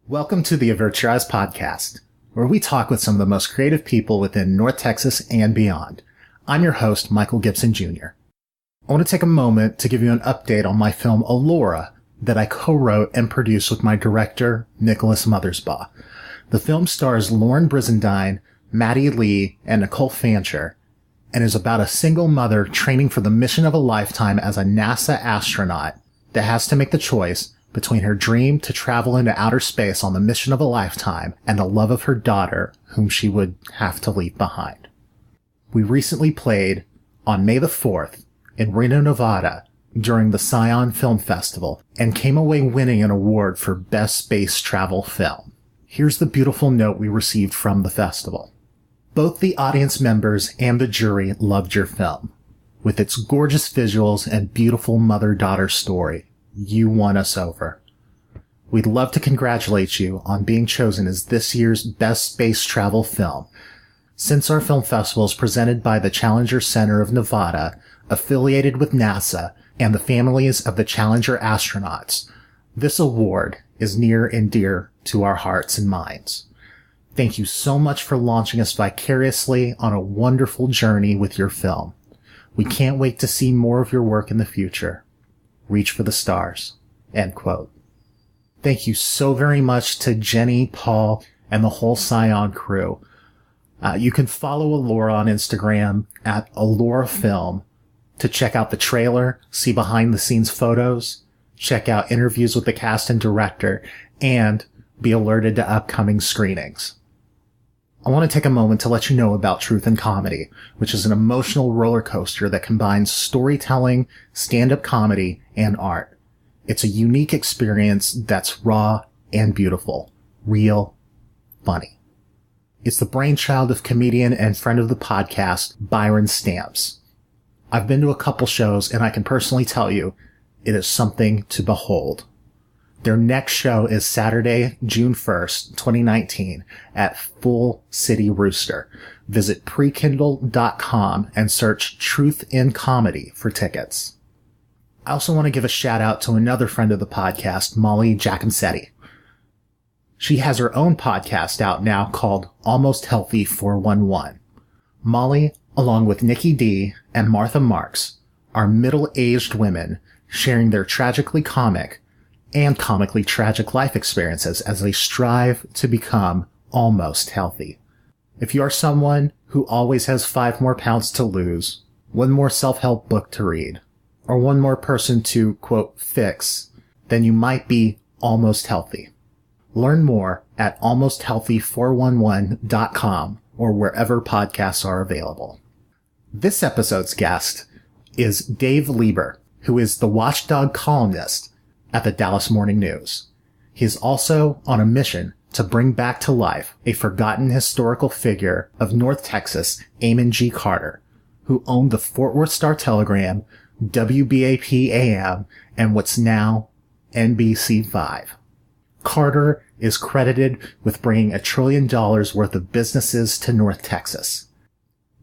Welcome to the Avert Your Eyes Podcast, where we talk with some of the most creative people within North Texas and beyond. I'm your host, Michael Gibson Jr. I want to take a moment to give you an update on my film Allura that I co-wrote and produced with my director, Nicholas Mothersbaugh. The film stars Lauren Brizendine, Maddie Lee, and Nicole Fancher, and is about a single mother training for the mission of a lifetime as a NASA astronaut that has to make the choice between her dream to travel into outer space on the mission of a lifetime and the love of her daughter, whom she would have to leave behind. We recently played on May the 4th in Reno, Nevada during the Scion Film Festival and came away winning an award for Best Space Travel Film. Here's the beautiful note we received from the festival. Both the audience members and the jury loved your film. With its gorgeous visuals and beautiful mother-daughter story, you won us over. We'd love to congratulate you on being chosen as this year's Best Space Travel Film. Since our film festival is presented by the Challenger Center of Nevada, affiliated with NASA and the families of the Challenger astronauts, this award is near and dear to our hearts and minds. Thank you so much for launching us vicariously on a wonderful journey with your film. We can't wait to see more of your work in the future. Reach for the stars. End quote. Thank you so very much to Jenny, Paul, and the whole Scion crew. You can follow Allura on Instagram at Allura Film to check out the trailer, see behind the scenes photos, check out interviews with the cast and director, and be alerted to upcoming screenings. I want to take a moment to let you know about Truth and Comedy, which is an emotional roller coaster that combines storytelling, stand-up comedy, and art. It's a unique experience that's raw and beautiful, real, funny. It's the brainchild of comedian and friend of the podcast, Byron Stamps. I've been to a couple shows, and I can personally tell you, it is something to behold. Their next show is Saturday, June 1st, 2019 at Full City Rooster. Visit prekindle.com and search Truth in Comedy for tickets. I also want to give a shout out to another friend of the podcast, Molly Giacomsetti. She has her own podcast out now called Almost Healthy 411. Molly, along with Nikki D and Martha Marks, are middle-aged women sharing their tragically comic and comically tragic life experiences as they strive to become almost healthy. If you are someone who always has 5 more pounds to lose, 1 more self-help book to read, or 1 more person to, quote, fix, then you might be almost healthy. Learn more at almosthealthy411.com or wherever podcasts are available. This episode's guest is Dave Lieber, who is the watchdog columnist at the Dallas Morning News. He is also on a mission to bring back to life a forgotten historical figure of North Texas, Amon G. Carter, who owned the Fort Worth Star-Telegram, WBAP-AM, and what's now NBC5. Carter is credited with bringing $1 trillion worth of businesses to North Texas.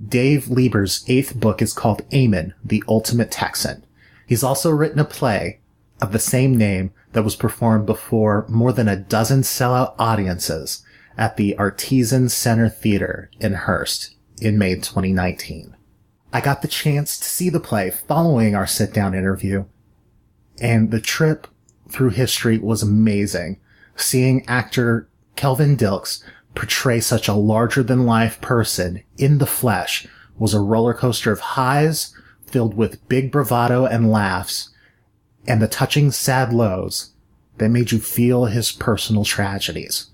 Dave Lieber's 8th book is called Amon, the Ultimate Texan. He's also written a play of the same name that was performed before more than a dozen sellout audiences at the Artisan Center Theater in Hearst in May 2019. I got the chance to see the play following our sit-down interview, and the trip through history was amazing. Seeing actor Kelvin Dilks portray such a larger-than-life person in the flesh was a roller coaster of highs filled with big bravado and laughs, and the touching sad lows that made you feel his personal tragedies.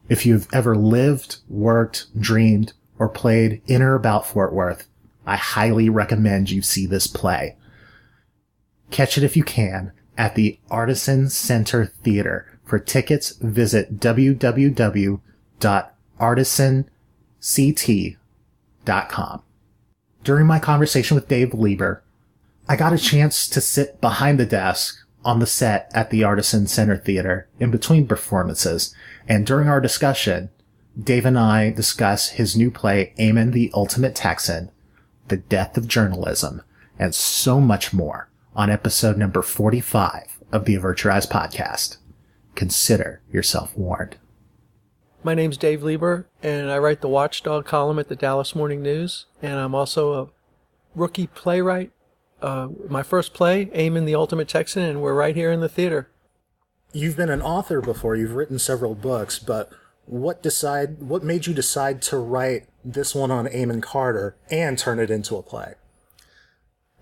If you've ever lived, worked, dreamed, or played in or about Fort Worth, I highly recommend you see this play. Catch it if you can at the Artisan Center Theater. For tickets, visit www.artisanct.com. During my conversation with Dave Lieber, I got a chance to sit behind the desk on the set at the Artisan Center Theater in between performances, and during our discussion, Dave and I discuss his new play, Amon the Ultimate Texan, The Death of Journalism, and so much more on episode number 45 of the Avert Your Eyes Podcast. consider yourself warned. My name's Dave Lieber, and I write the Watchdog column at the Dallas Morning News, and I'm also a rookie playwright. My first play, Eamon the Ultimate Texan, and we're right here in the theater. You've been an author before, you've written several books, but what made you decide to write this one on Eamon Carter and turn it into a play?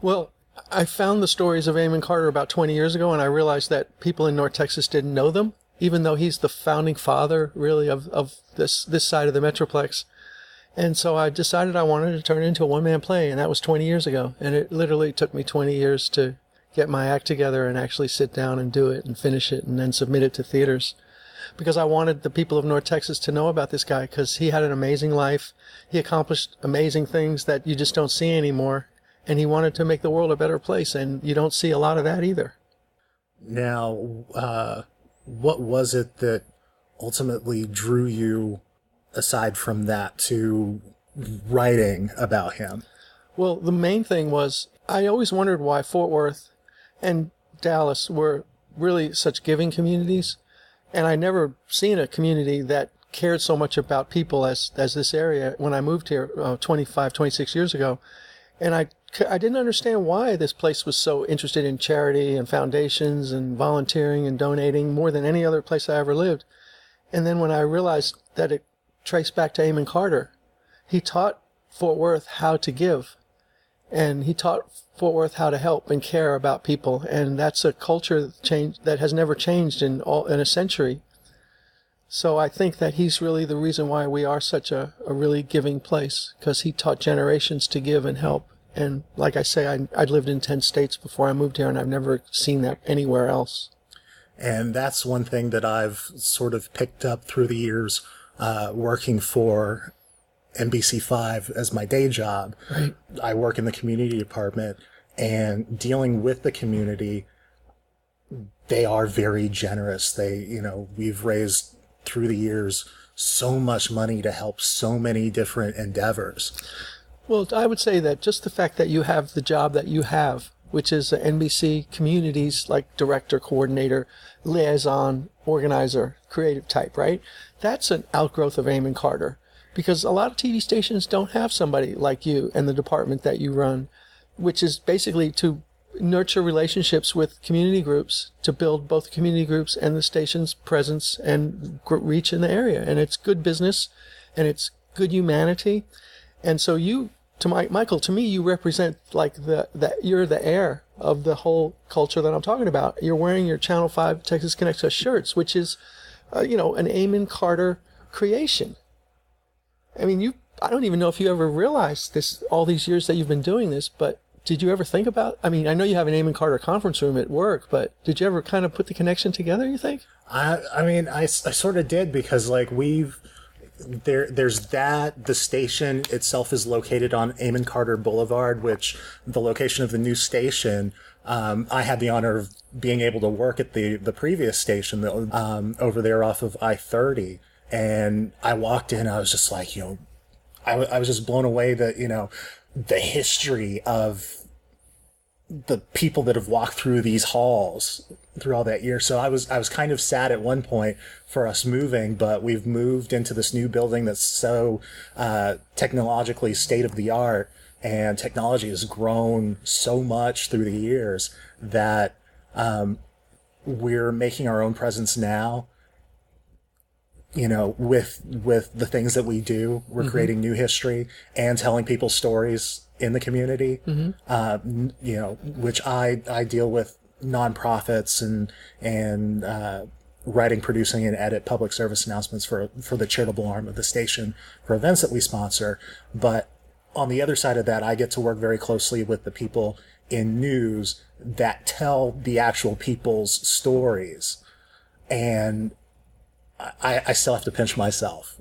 Well, I found the stories of Eamon Carter about 20 years ago, and I realized that people in North Texas didn't know them, even though he's the founding father, really, of this side of the Metroplex. And so I decided I wanted to turn it into a one-man play, and that was 20 years ago. And it literally took me 20 years to get my act together and actually sit down and do it and finish it and then submit it to theaters. Because I wanted the people of North Texas to know about this guy, because he had an amazing life. He accomplished amazing things that you just don't see anymore. And he wanted to make the world a better place, and you don't see a lot of that either. Now, what was it that ultimately drew you, aside from that, to writing about him? Well, the main thing was I always wondered why Fort Worth and Dallas were really such giving communities, and I never seen a community that cared so much about people as this area when I moved here 26 years ago. And I didn't understand why this place was so interested in charity and foundations and volunteering and donating more than any other place I ever lived. And then when I realized that it traced back to Eamon Carter, he taught Fort Worth how to give. And he taught Fort Worth how to help and care about people. And that's a culture change that has never changed in a century. So I think that he's really the reason why we are such a really giving place, because he taught generations to give and help. And like I say, I'd lived in 10 states before I moved here, and I've never seen that anywhere else. And that's one thing that I've sort of picked up through the years, working for NBC5 as my day job. Right. I work in the community department, and dealing with the community, they are very generous. We've raised through the years so much money to help so many different endeavors. Well, I would say that just the fact that you have the job that you have, which is an NBC Communities like director, coordinator, liaison, organizer, creative type, right? That's an outgrowth of Eamon Carter, because a lot of TV stations don't have somebody like you and the department that you run, which is basically to nurture relationships with community groups to build both community groups and the station's presence and reach in the area. And it's good business, and it's good humanity. And so Michael, to me, you represent like you're the heir of the whole culture that I'm talking about. You're wearing your Channel 5 Texas Connects Us shirts, which is, an Eamon Carter creation. I mean, I don't even know if you ever realized this all these years that you've been doing this, but did you ever think about, I mean, I know you have an Eamon Carter conference room at work, but did you ever kind of put the connection together, you think? I sort of did, because there's that. The station itself is located on Eamon Carter Boulevard, which the location of the new station, I had the honor of being able to work at the previous station over there off of I-30. And I walked in, I was just like, I was just blown away that, the history of the people that have walked through these halls through all that year. So I was kind of sad at one point for us moving, but we've moved into this new building that's so technologically state of the art, and technology has grown so much through the years that we're making our own presence now. With the things that we do, we're creating new history and telling people stories in the community, which I deal with nonprofits and writing, producing, and edit public service announcements for the charitable arm of the station for events that we sponsor. But on the other side of that, I get to work very closely with the people in news that tell the actual people's stories. And I still have to pinch myself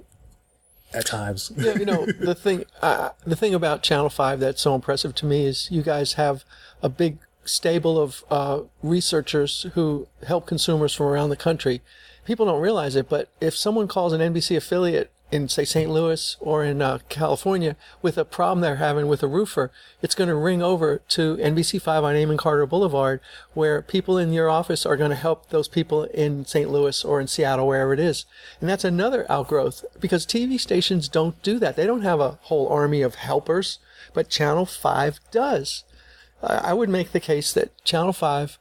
at times. Yeah, the thing about Channel 5 that's so impressive to me is you guys have a big stable of researchers who help consumers from around the country. People don't realize it, but if someone calls an NBC affiliate in say St. Louis or in California with a problem they're having with a roofer, it's going to ring over to NBC5 on Amon Carter Boulevard, where people in your office are going to help those people in St. Louis or in Seattle, wherever it is. And that's another outgrowth, because TV stations don't do that. They don't have a whole army of helpers, but Channel 5 does. I would make the case that Channel 5,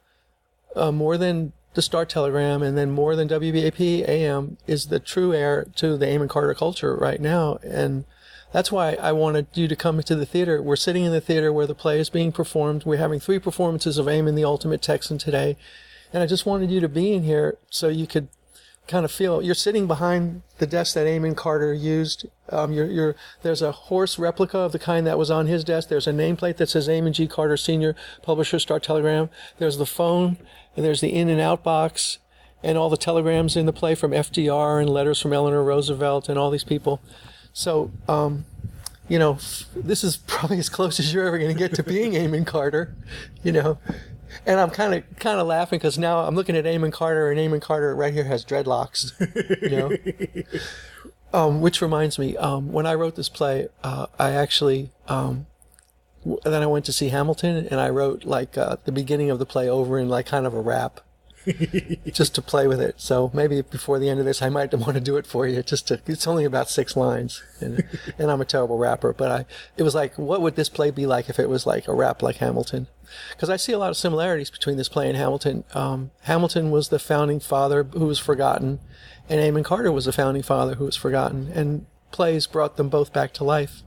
more than the Star Telegram and then more than WBAP AM, is the true heir to the Amon Carter culture right now. And that's why I wanted you to come to the theater. We're sitting in the theater where the play is being performed. We're having 3 performances of Amon the Ultimate Texan today. And I just wanted you to be in here so you could kind of feel. You're sitting behind the desk that Amon Carter used. There's a horse replica of the kind that was on his desk. There's a nameplate that says Amon G. Carter Sr., Publisher, Star Telegram. There's the phone, and there's the in and out box, and all the telegrams in the play from FDR and letters from Eleanor Roosevelt and all these people. So, this is probably as close as you're ever going to get to being Amon Carter, And I'm kind of laughing because now I'm looking at Amon Carter, and Amon Carter right here has dreadlocks, Which reminds me, when I wrote this play, I actually, then I went to see Hamilton, and I wrote the beginning of the play over in kind of a rap, just to play with it. So maybe before the end of this, I might want to do it for you. It's only about 6 lines, and I'm a terrible rapper. But it was like, what would this play be like if it was like a rap like Hamilton? Because I see a lot of similarities between this play and Hamilton. Hamilton was the founding father who was forgotten, and Amon Carter was the founding father who was forgotten. And plays brought them both back to life.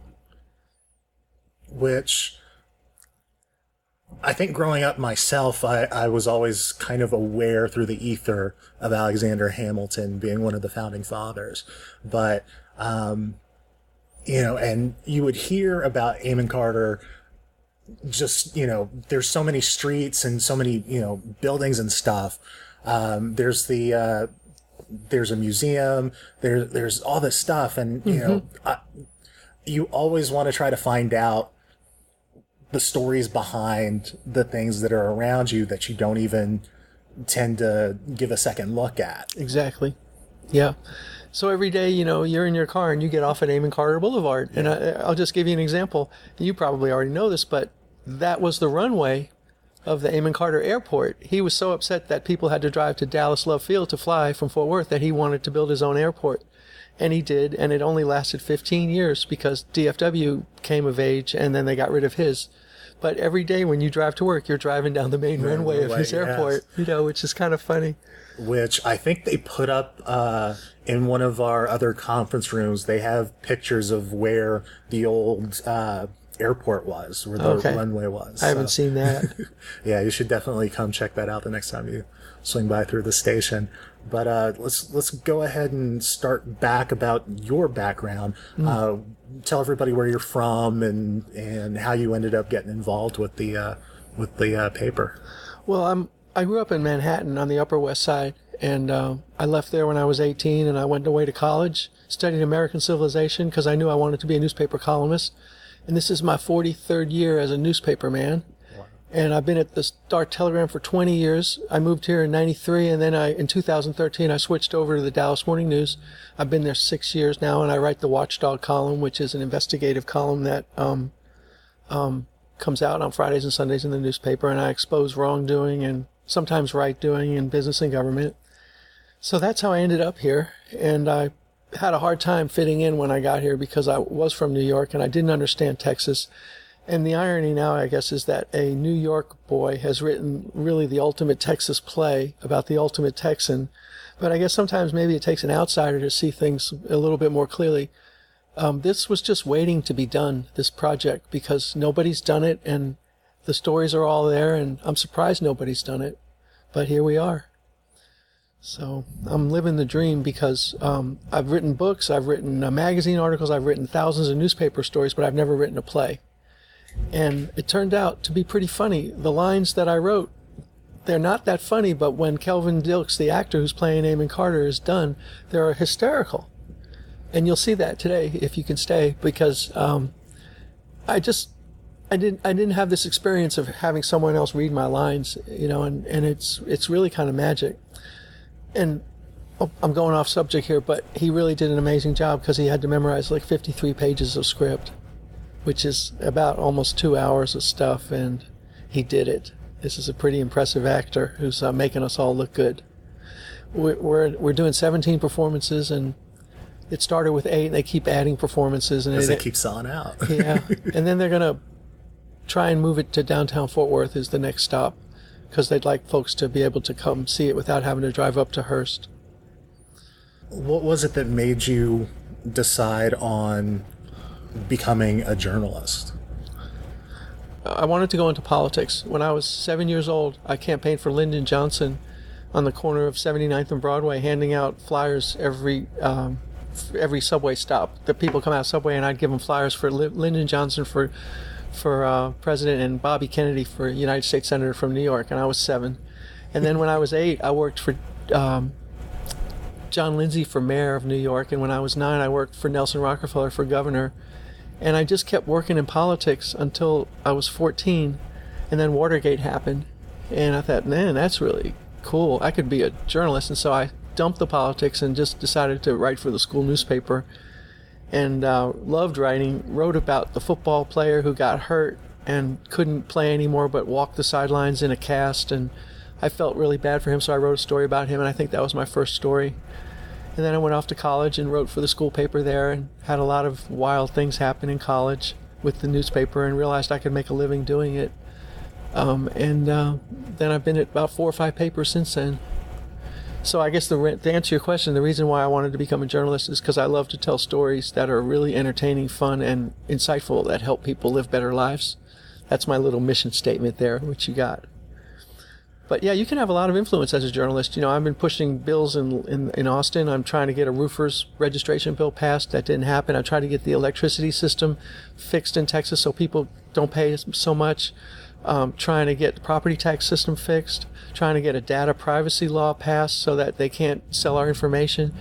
Which, I think growing up myself, I was always kind of aware through the ether of Alexander Hamilton being one of the founding fathers. But, and you would hear about Amon Carter. Just, there's so many streets and so many, buildings and stuff. There's a museum, there's all this stuff. And, you always want to try to find out the stories behind the things that are around you that you don't even tend to give a second look at. Exactly. Yeah. So every day, you're in your car and you get off at Amon Carter Boulevard. And I'll just give you an example. You probably already know this, but that was the runway of the Amon Carter Airport. He was so upset that people had to drive to Dallas Love Field to fly from Fort Worth that he wanted to build his own airport. And he did, and it only lasted 15 years because DFW came of age and then they got rid of his. But every day when you drive to work, you're driving down the main runway of his airport, which is kind of funny. Which I think they put up in one of our other conference rooms. They have pictures of where the old airport was, where the runway was. I haven't seen that. Yeah, you should definitely come check that out the next time you swing by through the station. But let's go ahead and start back about your background. Tell everybody where you're from and how you ended up getting involved with the paper. Well, I grew up in Manhattan on the Upper West Side, and I left there when I was 18, and I went away to college, studied American civilization because I knew I wanted to be a newspaper columnist. And this is my 43rd year as a newspaper man. Wow. And I've been at the Star Telegram for 20 years. I moved here in 93, and then in 2013, I switched over to the Dallas Morning News. I've been there 6 years now, and I write the Watchdog column, which is an investigative column that comes out on Fridays and Sundays in the newspaper, and I expose wrongdoing and sometimes right doing in business and government. So that's how I ended up here, and I had a hard time fitting in when I got here because I was from New York and I didn't understand Texas. And the irony now, I guess, is that a New York boy has written really the ultimate Texas play about the ultimate Texan. But I guess sometimes maybe it takes an outsider to see things a little bit more clearly. This was just waiting to be done, this project, because nobody's done it and the stories are all there, and I'm surprised nobody's done it. But here we are. So I'm living the dream because I've written books, I've written magazine articles, I've written thousands of newspaper stories, but I've never written a play. And it turned out to be pretty funny. The lines that I wrote, they're not that funny, but when Kelvin Dilks, the actor who's playing Amon Carter, is done, they're hysterical. And you'll see that today if you can stay, because I didn't have this experience of having someone else read my lines, and it's really kind of magic. And I'm going off subject here, but he really did an amazing job because he had to memorize like 53 pages of script, which is about almost 2 hours of stuff, and he did it. This is a pretty impressive actor who's making us all look good. We're doing 17 performances, and it started with 8, and they keep adding performances. And they keep selling out. Yeah, and then they're going to try and move it to downtown Fort Worth is the next stop, because they'd like folks to be able to come see it without having to drive up to Hearst. What was it that made you decide on becoming a journalist? I wanted to go into politics. When I was 7 years old, I campaigned for Lyndon Johnson on the corner of 79th and Broadway, handing out flyers every subway stop. The people come out of Subway, and I'd give them flyers for Lyndon Johnson for president, and Bobby Kennedy for United States Senator from New York, and I was 7. And then when I was 8, I worked for John Lindsay for mayor of New York, and when I was 9, I worked for Nelson Rockefeller for governor. And I just kept working in politics until I was 14, and then Watergate happened, and I thought, man, that's really cool. I could be a journalist. And so I dumped the politics and just decided to write for the school newspaper, and loved writing. Wrote about the football player who got hurt and couldn't play anymore but walked the sidelines in a cast, and I felt really bad for him, so I wrote a story about him, and I think that was my first story. And then I went off to college and wrote for the school paper there, and had a lot of wild things happen in college with the newspaper, and realized I could make a living doing it. Then I've been at about 4 or 5 papers since then. So I guess to answer your question, the reason why I wanted to become a journalist is because I love to tell stories that are really entertaining, fun, and insightful, that help people live better lives. That's my little mission statement there, which you got. But yeah, you can have a lot of influence as a journalist. I've been pushing bills in Austin. I'm trying to get a roofer's registration bill passed. That didn't happen. I'm trying to get the electricity system fixed in Texas so people don't pay so much. Trying to get the property tax system fixed. Trying to get a data privacy law passed so that they can't sell our information.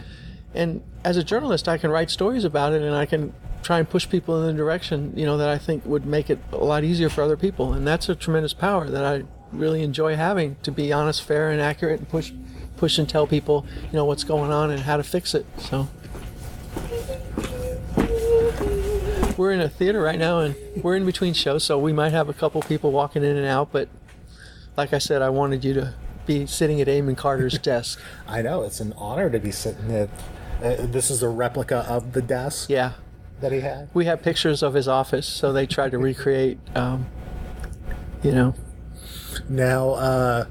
And as a journalist, I can write stories about it, and I can try and push people in the direction, that I think would make it a lot easier for other people. And that's a tremendous power that I really enjoy having, to be honest, fair, and accurate, and push and tell people, what's going on and how to fix it. So we're in a theater right now, and we're in between shows, so we might have a couple people walking in and out, but like I said, I wanted you to be sitting at Eamon Carter's desk. I know, it's an honor to be sitting at this is a replica of the desk. Yeah, that he had. We have pictures of his office, so they tried to recreate Now,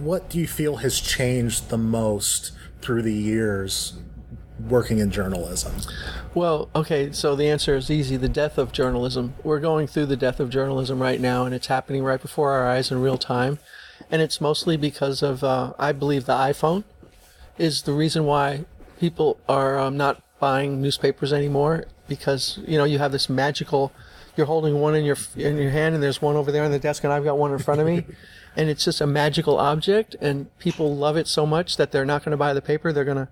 what do you feel has changed the most through the years working in journalism? Well, okay, so the answer is easy. The death of journalism. We're going through the death of journalism right now, and it's happening right before our eyes in real time. And it's mostly because of, I believe, the iPhone is the reason why people are not buying newspapers anymore, because, you have this magical... You're holding one in your hand, and there's one over there on the desk, and I've got one in front of me, and it's just a magical object, and people love it so much that they're not going to buy the paper. They're going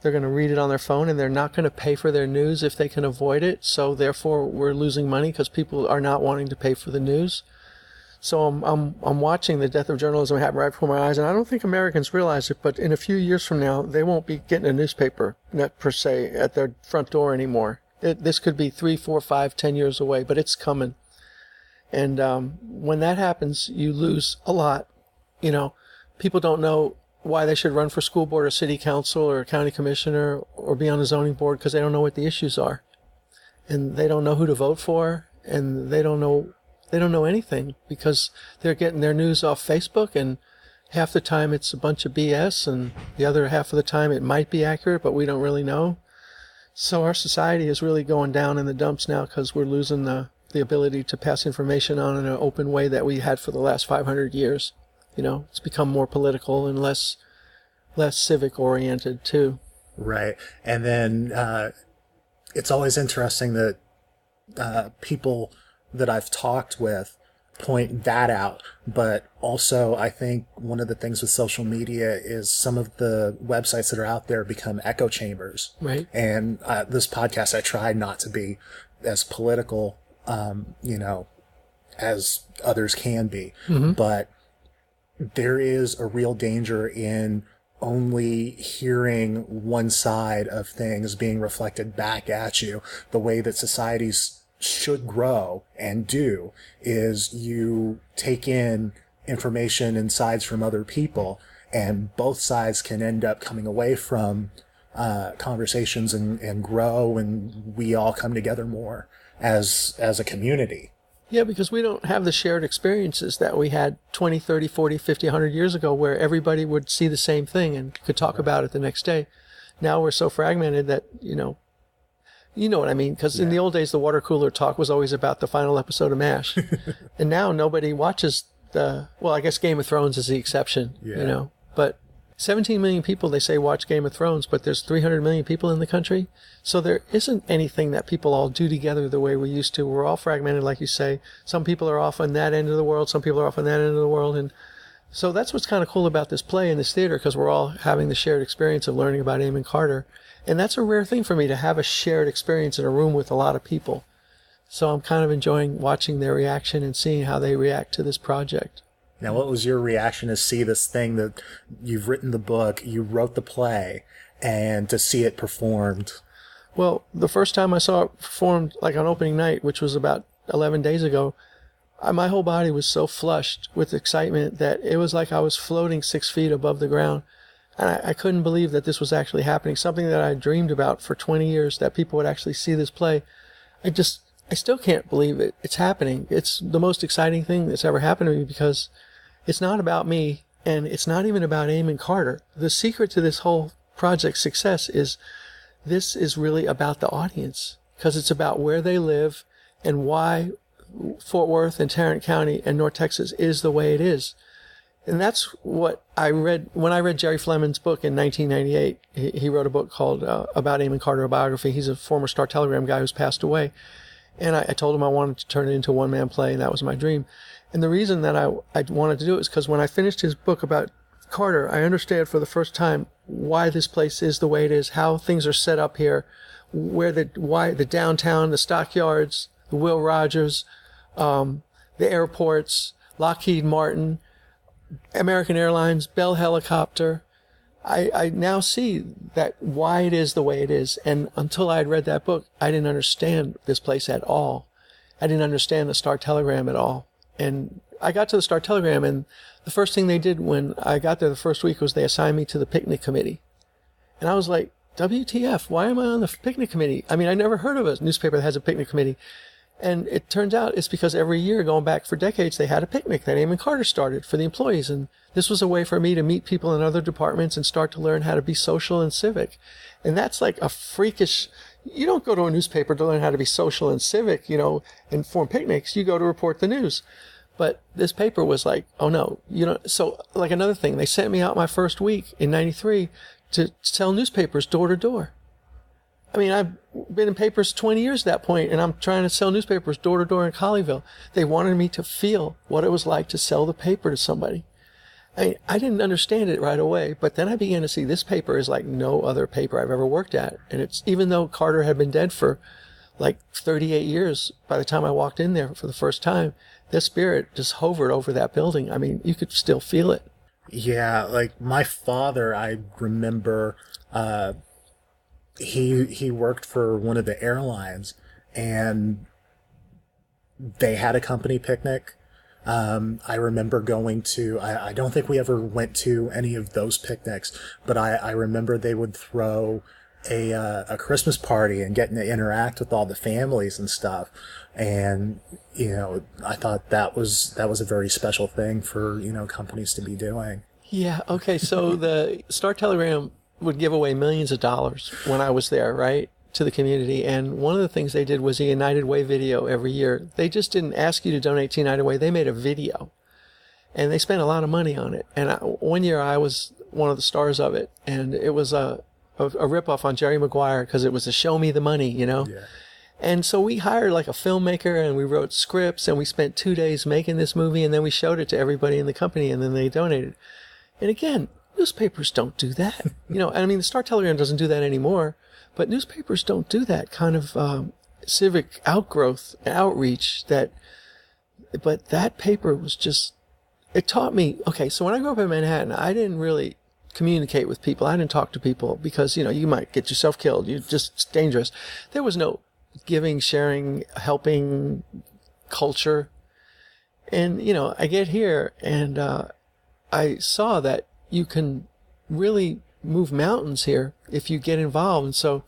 to read it on their phone, and they're not going to pay for their news if they can avoid it. So therefore, we're losing money because people are not wanting to pay for the news. So I'm watching the death of journalism happen right before my eyes, and I don't think Americans realize it, but in a few years from now, they won't be getting a newspaper, not per se, at their front door anymore. This could be 3, 4, 5, 10 years away, but it's coming. And when that happens, you lose a lot. People don't know why they should run for school board or city council or county commissioner or be on the zoning board, because they don't know what the issues are. And they don't know who to vote for, and they don't know anything, because they're getting their news off Facebook, and half the time it's a bunch of BS, and the other half of the time it might be accurate, but we don't really know. So our society is really going down in the dumps now, because we're losing the ability to pass information on in an open way that we had for the last 500 years. It's become more political and less civic oriented too. Right. And then it's always interesting that people that I've talked with point that out, but also I think one of the things with social media is some of the websites that are out there become echo chambers. Right. And this podcast, I try not to be as political, as others can be, but there is a real danger in only hearing one side of things being reflected back at you. The way that societies should grow and do is you take in information and sides from other people, and both sides can end up coming away from conversations and grow, and we all come together more as a community. Yeah, because we don't have the shared experiences that we had 20, 30, 40, 50, 100 years ago, where everybody would see the same thing and could talk about it the next day. Now we're so fragmented that, you know what I mean? Because in the old days, the water cooler talk was always about the final episode of MASH. And now nobody watches I guess Game of Thrones is the exception, but 17 million people, they say, watch Game of Thrones, but there's 300 million people in the country. So there isn't anything that people all do together the way we used to. We're all fragmented, like you say. Some people are off on that end of the world. Some people are off on that end of the world. And so that's what's kind of cool about this play and this theater, because we're all having the shared experience of learning about Amon Carter. And that's a rare thing for me, to have a shared experience in a room with a lot of people. So I'm kind of enjoying watching their reaction and seeing how they react to this project. Now, what was your reaction to see this thing that you've written the book, you wrote the play, and to see it performed? Well, the first time I saw it performed, like on opening night, which was about 11 days ago, my whole body was so flushed with excitement that it was like I was floating 6 feet above the ground. And I couldn't believe that this was actually happening, something that I dreamed about for 20 years, that people would actually see this play. I still can't believe it. It's happening. It's the most exciting thing that's ever happened to me, because it's not about me, and it's not even about Amon Carter. The secret to this whole project's success is this is really about the audience, because it's about where they live and why Fort Worth and Tarrant County and North Texas is the way it is. And that's what I read when I read Jerry Fleming's book in 1998. He wrote a book called About Amon Carter, a biography. He's a former Star Telegram guy who's passed away. And I told him I wanted to turn it into a one-man play, and that was my dream. And the reason that I wanted to do it is because when I finished his book about Carter, I understood for the first time why this place is the way it is, how things are set up here, why the downtown, the stockyards, the Will Rogers, the airports, Lockheed Martin, American Airlines, Bell Helicopter. I now see that why it is the way it is. And until I had read that book, I didn't understand this place at all. I didn't understand the Star Telegram at all. And I got to the Star Telegram, and the first thing they did when I got there the first week was they assigned me to the picnic committee. And I was like, WTF, why am I on the picnic committee? I mean, I never heard of a newspaper that has a picnic committee. And it turns out it's because every year, going back for decades, they had a picnic that Amon Carter started for the employees. And this was a way for me to meet people in other departments and start to learn how to be social and civic. And that's like a freakish... You don't go to a newspaper to learn how to be social and civic, and form picnics. You go to report the news. But this paper was like, oh no, so like another thing, they sent me out my first week in 93 to sell newspapers door to door. I mean, I've been in papers 20 years at that point, and I'm trying to sell newspapers door to door in Colleyville. They wanted me to feel what it was like to sell the paper to somebody. I mean, I didn't understand it right away, but then I began to see this paper is like no other paper I've ever worked at. And it's, even though Carter had been dead for like 38 years by the time I walked in there for the first time, this spirit just hovered over that building. I mean, you could still feel it. Yeah, like my father, I remember, he worked for one of the airlines, and they had a company picnic. I remember going to, I don't think we ever went to any of those picnics, but I remember they would throw a Christmas party and getting to interact with all the families and stuff. And, I thought that was a very special thing for, companies to be doing. Yeah. Okay. So the Star Telegram would give away millions of dollars when I was there, right, to the community. And one of the things they did was a United Way video every year. They just didn't ask you to donate to United Way. They made a video, and they spent a lot of money on it. And one year I was one of the stars of it, and it was a ripoff on Jerry Maguire, because it was a show me the money, Yeah. And so we hired like a filmmaker, and we wrote scripts, and we spent 2 days making this movie, and then we showed it to everybody in the company, and then they donated. And again, newspapers don't do that. I mean, the Star Telegram doesn't do that anymore, but newspapers don't do that kind of civic outgrowth and outreach. But that paper was just, it taught me, okay, so when I grew up in Manhattan, I didn't really communicate with people. I didn't talk to people because, you might get yourself killed. It's dangerous. There was no giving, sharing, helping culture. And, I get here and I saw that you can really move mountains here if you get involved. And so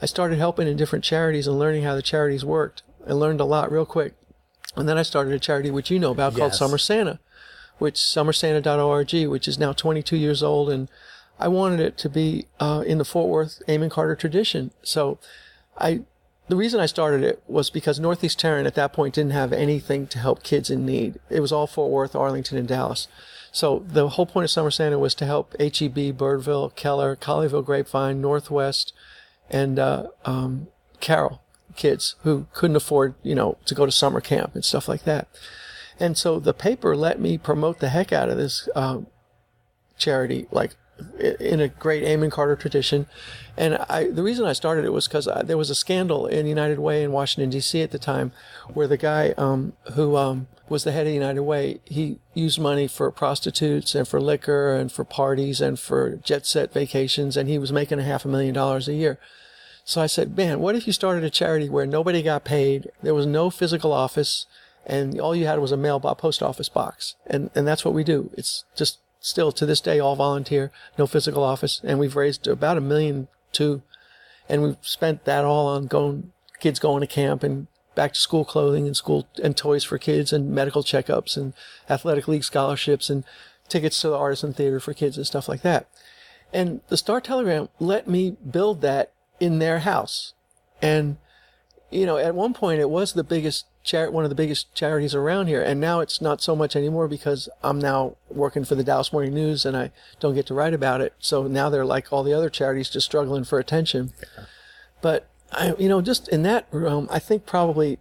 I started helping in different charities and learning how the charities worked. I learned a lot real quick. And then I started a charity which you know about called Summer Santa, which summersanta.org, which is now 22 years old. And I wanted it to be in the Fort Worth Amon Carter tradition. So the reason I started it was because Northeast Tarrant at that point didn't have anything to help kids in need. It was all Fort Worth, Arlington, and Dallas. So the whole point of Summer Santa was to help HEB, Birdville, Keller, Colleyville, Grapevine, Northwest, and Carroll kids who couldn't afford, to go to summer camp and stuff like that. And so the paper let me promote the heck out of this charity, like in a great Amon Carter tradition. And the reason I started it was because there was a scandal in United Way in Washington, D.C. at the time where the guy who was the head of United Way, he used money for prostitutes and for liquor and for parties and for jet set vacations, and he was making $500,000 a year. So I said, man, what if you started a charity where nobody got paid, there was no physical office, and all you had was a post office box. And that's what we do. It's just still to this day all volunteer, no physical office, and we've raised about $1.2 million, and we've spent that all on kids going to camp and back to school clothing and school and toys for kids and medical checkups and athletic league scholarships and tickets to the Artisan Theater for kids and stuff like that. And the Star Telegram let me build that in their house. And, at one point it was the biggest one of the biggest charities around here. And now it's not so much anymore because I'm now working for the Dallas Morning News and I don't get to write about it. So now they're like all the other charities, just struggling for attention. Yeah. But just in that room, I think probably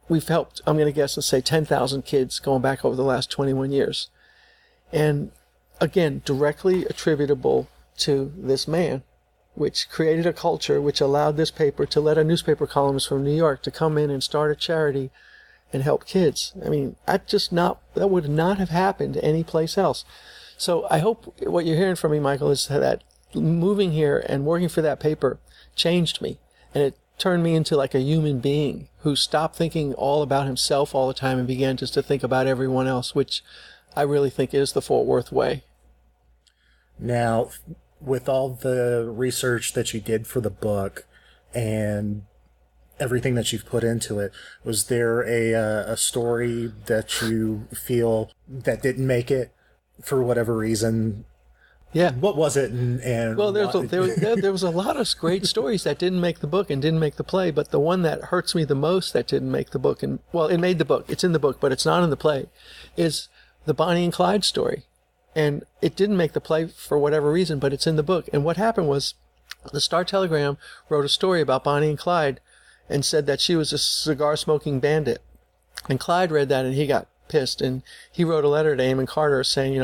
we've helped, I'm going to guess, let's say 10,000 kids going back over the last 21 years. And again, directly attributable to this man, which created a culture which allowed this paper to let a newspaper columnist from New York to come in and start a charity and help kids. I mean, that would not have happened anyplace else. So I hope what you're hearing from me, Michael, is that moving here and working for that paper changed me. And it turned me into like a human being who stopped thinking all about himself all the time and began just to think about everyone else, which I really think is the Fort Worth way. Now, with all the research that you did for the book and everything that you've put into it, was there a story that you feel that didn't make it for whatever reason? Yeah. What was it? And well, there was a lot of great stories that didn't make the book and didn't make the play, but the one that hurts me the most that didn't make the book, and well, it made the book, it's in the book, but it's not in the play, is the Bonnie and Clyde story. And it didn't make the play for whatever reason, but it's in the book. And what happened was the Star Telegram wrote a story about Bonnie and Clyde and said that she was a cigar-smoking bandit. And Clyde read that and he got pissed. And he wrote a letter to Amon Carter saying,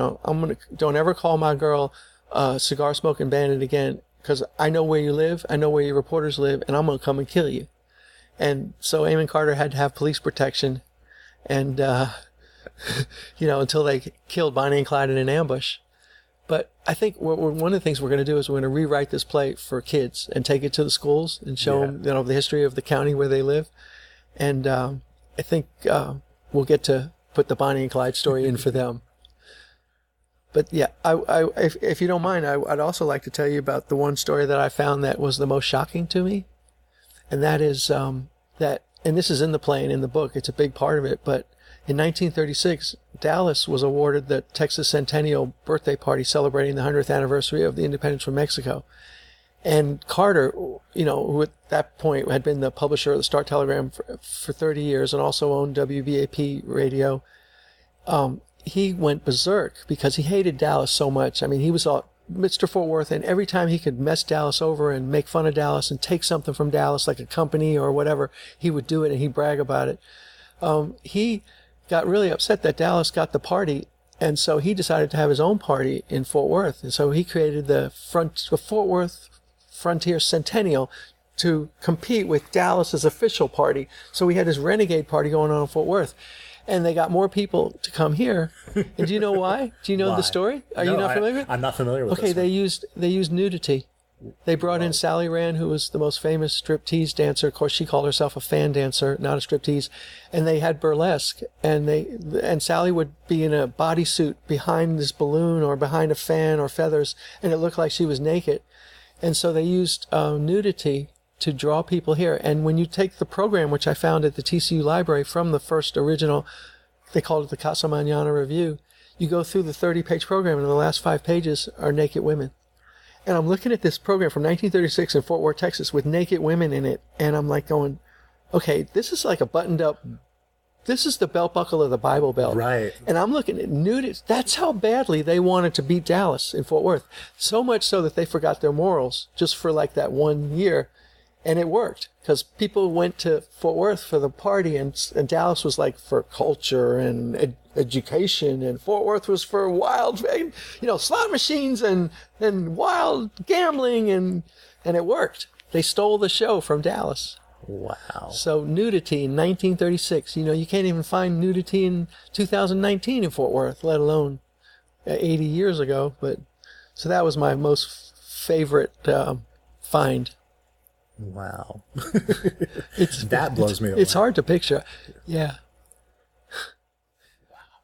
don't ever call my girl a cigar-smoking bandit again, because I know where you live, I know where your reporters live, and I'm going to come and kill you. And so Amon Carter had to have police protection. And, until they killed Bonnie and Clyde in an ambush. But I think one of the things we're going to do is we're going to rewrite this play for kids and take it to the schools and show them, the history of the county where they live. And I think we'll get to put the Bonnie and Clyde story in for them. But yeah, if you don't mind, I'd also like to tell you about the one story that I found that was the most shocking to me. And that is that, and this is in the play and in the book, it's a big part of it, but in 1936, Dallas was awarded the Texas Centennial Birthday Party celebrating the 100th anniversary of the independence from Mexico. And Carter, who at that point had been the publisher of the Star Telegram for 30 years and also owned WBAP radio, he went berserk because he hated Dallas so much. I mean, he was Mr. Fort Worth, and every time he could mess Dallas over and make fun of Dallas and take something from Dallas, like a company or whatever, he would do it and he'd brag about it. He got really upset that Dallas got the party, and so he decided to have his own party in Fort Worth. And so he created the Fort Worth Frontier Centennial to compete with Dallas's official party. So we had this renegade party going on in Fort Worth. And they got more people to come here. And do you know why? Do you know Why? the story? Are you not familiar with it? I'm not familiar with Okay, this they used nudity. They brought in Sally Rand, who was the most famous striptease dancer. Of course, she called herself a fan dancer, not a striptease. And they had burlesque, and Sally would be in a bodysuit behind this balloon or behind a fan or feathers, and it looked like she was naked. And so they used nudity to draw people here. And when you take the program, which I found at the TCU library from the first original, they called it the Casa Mañana Review, you go through the 30-page program, and the last 5 pages are naked women. And I'm looking at this program from 1936 in Fort Worth, Texas, with naked women in it, and I'm like going, okay, this is like a buttoned up, this is the belt buckle of the Bible Belt. Right. And I'm looking at nudity. That's how badly they wanted to beat Dallas in Fort Worth. So much so that they forgot their morals just for like that 1 year. And it worked, because people went to Fort Worth for the party, and Dallas was like for culture and education, and Fort Worth was for wild, slot machines and wild gambling, and it worked. They stole the show from Dallas. Wow. So nudity in 1936, you can't even find nudity in 2019 in Fort Worth, let alone 80 years ago. But so that was my most favorite find. Wow. That blows me away. It's hard to picture. Yeah.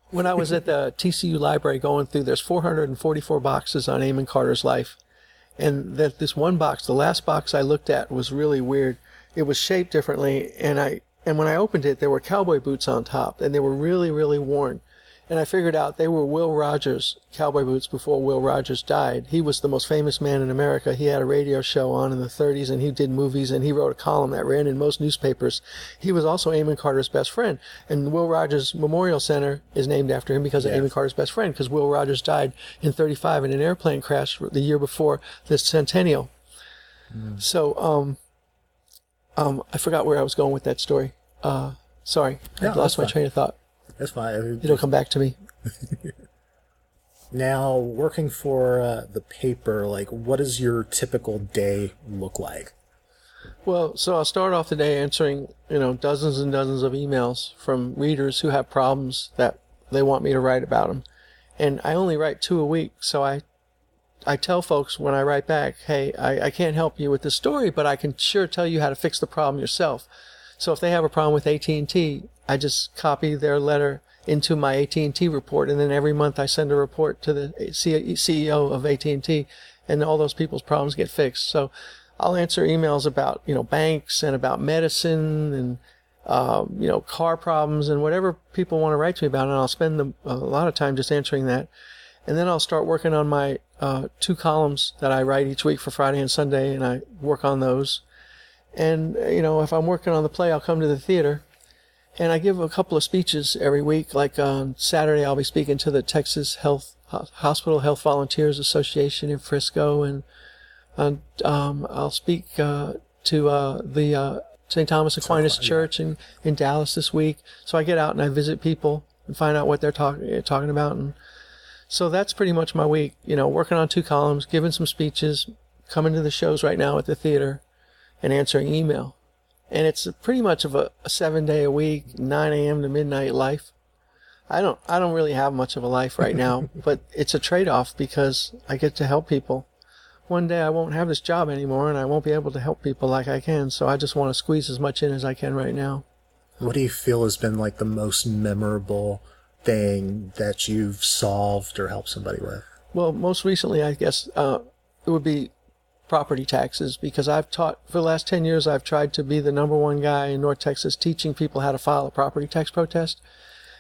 When I was at the TCU library going through, there's 444 boxes on Amon Carter's life. And that this one box, the last box I looked at, was really weird. It was shaped differently, and when I opened it, there were cowboy boots on top, and they were really, really worn. And I figured out they were Will Rogers cowboy boots before Will Rogers died. He was the most famous man in America. He had a radio show on in the 30s, and he did movies, and he wrote a column that ran in most newspapers. He was also Amon Carter's best friend. And the Will Rogers Memorial Center is named after him because of Amon Carter's best friend, because Will Rogers died in 35 in an airplane crash the year before the centennial. So I forgot where I was going with that story. Sorry, I lost my train of thought. That's fine. It'll come back to me. Now, working for the paper, what does your typical day look like? Well, so I'll start off the day answering, dozens and dozens of emails from readers who have problems that they want me to write about them. And I only write 2 a week, so I tell folks when I write back, hey, I can't help you with the story, but I can sure tell you how to fix the problem yourself. So if they have a problem with AT&T, I just copy their letter into my AT&T report, and then every month I send a report to the CEO of AT&T, and all those people's problems get fixed. So I'll answer emails about, banks and about medicine and, car problems and whatever people want to write to me about, and I'll spend a lot of time just answering that. And then I'll start working on my 2 columns that I write each week for Friday and Sunday, and I work on those. And, if I'm working on the play, I'll come to the theater, and I give a couple of speeches every week. Like on Saturday, I'll be speaking to the Texas Hospital Health Volunteers Association in Frisco, and I'll speak to the St. Thomas Aquinas Church in Dallas this week. So I get out and I visit people and find out what they're talking about. And so that's pretty much my week, working on 2 columns, giving some speeches, coming to the shows right now at the theater, and answering email. And it's pretty much of a 7-day-a-week, 9 a.m. to midnight life. I don't really have much of a life right now, but it's a trade-off because I get to help people. One day I won't have this job anymore, and I won't be able to help people like I can, so I just want to squeeze as much in as I can right now. What do you feel has been the most memorable thing that you've solved or helped somebody with? Well, most recently, I guess, it would be property taxes, because I've taught, for the last 10 years, I've tried to be the #1 guy in North Texas teaching people how to file a property tax protest.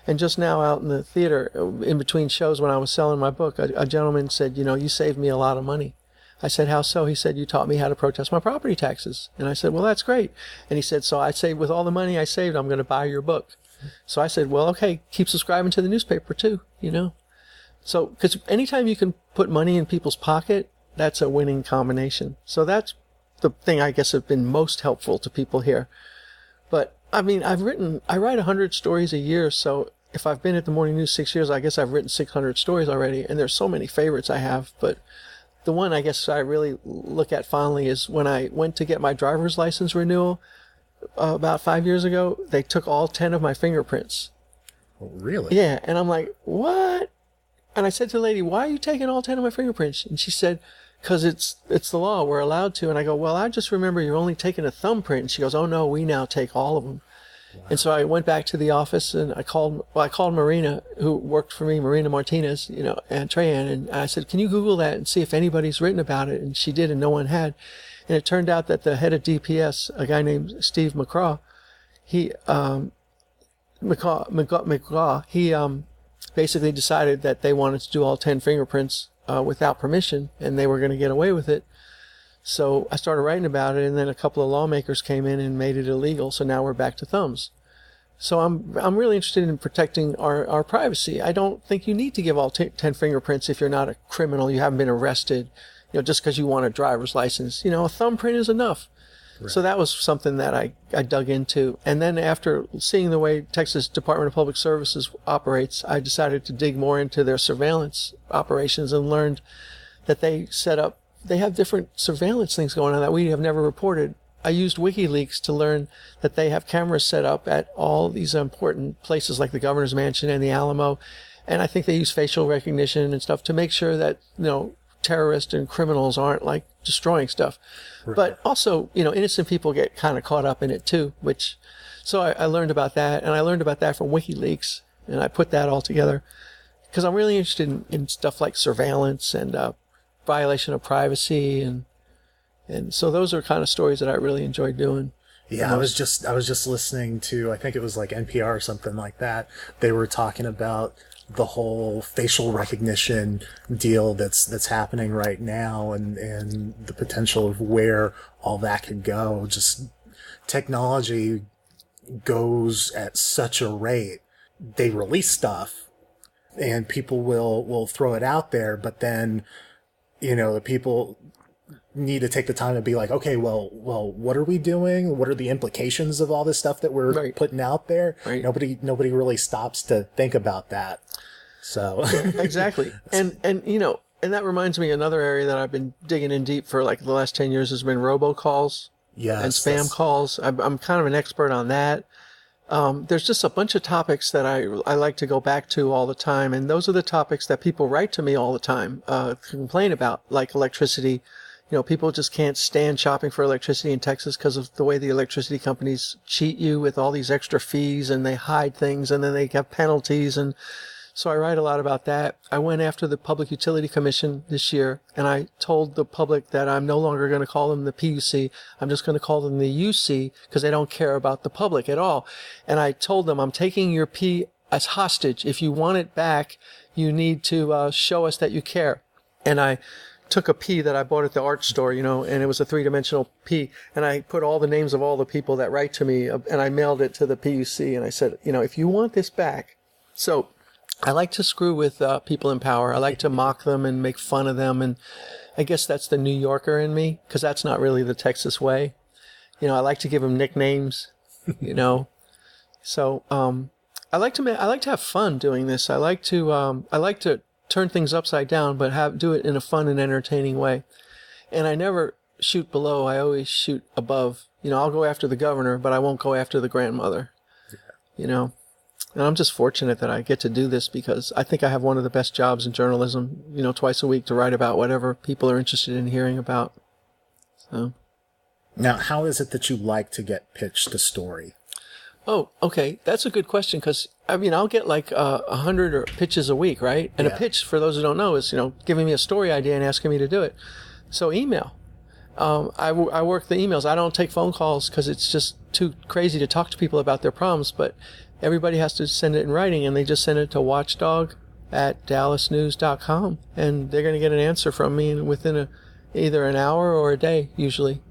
And just now out in the theater, in between shows when I was selling my book, a gentleman said, you saved me a lot of money. I said, how so? He said, you taught me how to protest my property taxes. And I said, well, that's great. And he said, so I saved, with all the money I saved, I'm going to buy your book. So I said, well, okay, keep subscribing to the newspaper too, So, because anytime you can put money in people's pocket, that's a winning combination. So that's the thing I guess have been most helpful to people here. But I mean, I write 100 stories a year. So if I've been at the Morning News 6 years, I guess I've written 600 stories already. And there's so many favorites I have. But the one I guess I really look at fondly is when I went to get my driver's license renewal about 5 years ago. They took all 10 of my fingerprints. Oh, really? Yeah. And I'm like, what? And I said to the lady, why are you taking all 10 of my fingerprints? And she said, because it's the law. We're allowed to. And I go, well, I just remember you're only taking a thumbprint. And she goes, oh, no, we now take all of them. Wow. And so I went back to the office and I called Marina, who worked for me, Marina Martinez, and Trayan. And I said, can you Google that and see if anybody's written about it? And she did, and no one had. And it turned out that the head of DPS, a guy named Steve McCraw, he basically decided that they wanted to do all 10 fingerprints without permission, and they were going to get away with it. So I started writing about it, and then a couple of lawmakers came in and made it illegal. So now we're back to thumbs. So I'm really interested in protecting our privacy. I don't think you need to give all 10 fingerprints if you're not a criminal, you haven't been arrested, just because you want a driver's license. A thumbprint is enough. Right. So that was something that I dug into. And then after seeing the way Texas Department of Public Services operates, I decided to dig more into their surveillance operations and learned that they have different surveillance things going on that we have never reported. I used WikiLeaks to learn that they have cameras set up at all these important places like the Governor's Mansion and the Alamo. And I think they use facial recognition and stuff to make sure that, terrorists and criminals aren't like destroying stuff. Right. But also, innocent people get kind of caught up in it too, so I learned about that, and I learned about that from WikiLeaks, and I put that all together because I'm really interested in stuff like surveillance and violation of privacy, and so those are kind of stories that I really enjoyed doing. Yeah, I was just listening to, I think it was like NPR or something like that. They were talking about the whole facial recognition deal that's happening right now, and the potential of where all that could go. Just technology goes at such a rate. They release stuff and people will throw it out there, but then, the people need to take the time to be like, okay, well, what are we doing? What are the implications of all this stuff that we're right. putting out there? Right. Nobody really stops to think about that. So exactly. And that reminds me, another area that I've been digging in deep for like the last 10 years has been robocalls and spam calls. I'm kind of an expert on that. There's just a bunch of topics that I like to go back to all the time. And those are the topics that people write to me all the time, complain about, like electricity. People just can't stand shopping for electricity in Texas because of the way the electricity companies cheat you with all these extra fees, and they hide things, and then they have penalties. And so I write a lot about that. I went after the Public Utility Commission this year, and I told the public that I'm no longer going to call them the PUC. I'm just going to call them the UC because they don't care about the public at all. And I told them, I'm taking your P as hostage. If you want it back, you need to show us that you care. And I took a P that I bought at the art store, and it was a 3-dimensional P, and I put all the names of all the people that write to me, and I mailed it to the PUC, and I said, if you want this back. So I like to screw with people in power. I like to mock them and make fun of them, and I guess that's the New Yorker in me, because that's not really the Texas way. I like to give them nicknames, So I like to have fun doing this. I like to turn things upside down, but do it in a fun and entertaining way. And I never shoot below. I always shoot above. I'll go after the governor, but I won't go after the grandmother. Yeah. And I'm just fortunate that I get to do this because I think I have one of the best jobs in journalism, twice a week to write about whatever people are interested in hearing about. So. Now, how is it that you like to get pitched a story? Oh, okay. That's a good question because, I'll get like 100 pitches a week, right? And a pitch, for those who don't know, is, giving me a story idea and asking me to do it. So email. I work the emails. I don't take phone calls because it's just too crazy to talk to people about their problems, but everybody has to send it in writing, and they just send it to watchdog@dallasnews.com, and they're going to get an answer from me within either an hour or a day, usually.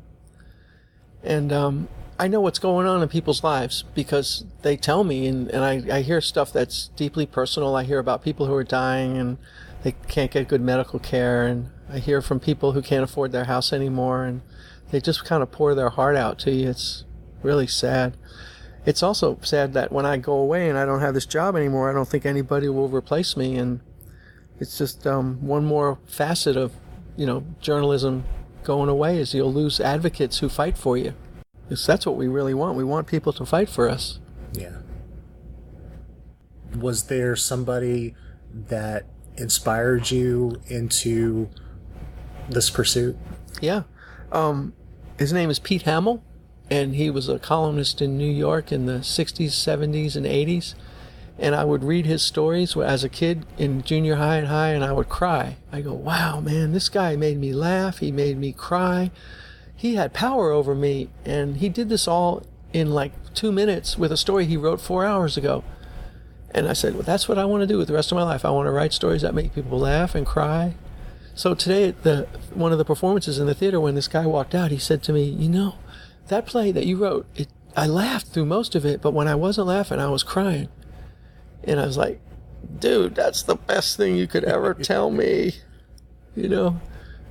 And I know what's going on in people's lives because they tell me, and I hear stuff that's deeply personal. I hear about people who are dying and they can't get good medical care, and I hear from people who can't afford their house anymore, and they just kind of pour their heart out to you. It's really sad. It's also sad that when I go away and I don't have this job anymore, I don't think anybody will replace me, and it's just one more facet of, journalism going away is you'll lose advocates who fight for you. Because that's what we really want. We want people to fight for us. Yeah. Was there somebody that inspired you into this pursuit? Yeah. His name is Pete Hamill, and he was a columnist in New York in the 60s, 70s, and 80s. And I would read his stories as a kid in junior high and high, and I would cry. I go, wow, man, this guy made me laugh. He made me cry. He had power over me, and he did this all in like 2 minutes with a story he wrote 4 hours ago. And I said, well, that's what I want to do with the rest of my life. I want to write stories that make people laugh and cry. So today, one of the performances in the theater, when this guy walked out, he said to me, you know, that play that you wrote, I laughed through most of it, but when I wasn't laughing, I was crying. And I was like, dude, that's the best thing you could ever tell me, you know,